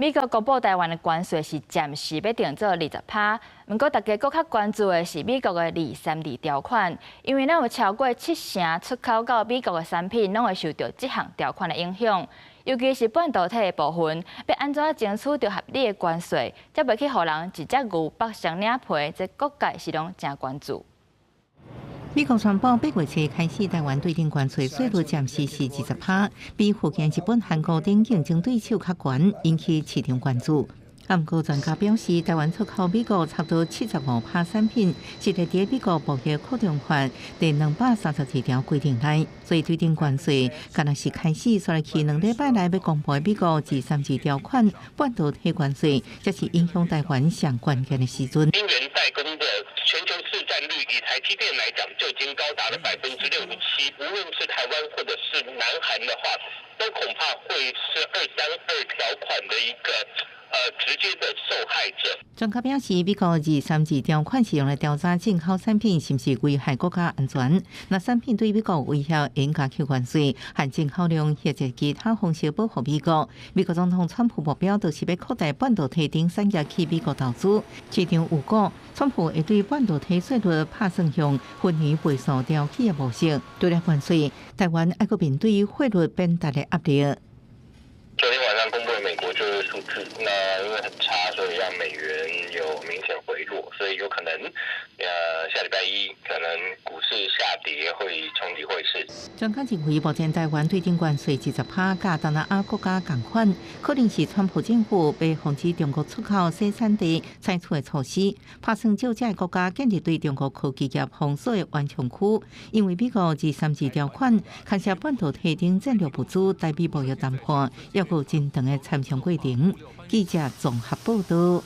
美国公布台湾的关税是暂时要定做20%，不过大家更较关注的是美国的232条款，因为咱有超过70%出口到美国的产品，拢会受到这项条款的影响。尤其是半导体的部分，要安怎争取到合理的关税，才袂去互人一只牛剥双领皮，这各界是拢真关注。美国宣布8月初开始，台湾对顶关税税率暂时是20%，比附近日本、韩国等竞争对手较悬，引起市场关注。不过专家表示，台湾出口美国差不多75%产品是在美国贸易扩张法第232条规定内，所以对顶关税敢若是开始，所来去2礼拜内要公布美国232条款半导体关税，这是影响台湾上关键的时阵。晶圆代工的全球市占率，以台积电来讲，就已经高达了67%。无论是台湾或者是南韩的话，都恐怕会是232条款的一个直接的受害者。专家表示，美国232条款是用来调查进口产品是不是危害国家安全。那产品对美国威胁，应加扣关税，和进口量或者其他方式保护美国。美国总统川普目标就是要扩大半导体等产业去美国投资。市场有估，川普会对半导体税率拍算向分年倍数调起的模式。对了关税，台湾还个面对汇率变大的压力。昨天晚上公布的美国就业数字，那因为很差，所以让美元有明显回落，所以有可能下礼拜一可能股市下跌会冲击汇市。专家认为，目前台湾对顶关税20%，甲东南亚国家同款，可能是川普政府为防止中国出口生产地采取的措施，打算就这个国家建立对中国科技业封锁的缓冲区。因为美国232条款牵涉半导体等战略物资代币贸易谈判，要有真长的参详过程。记者综合报道。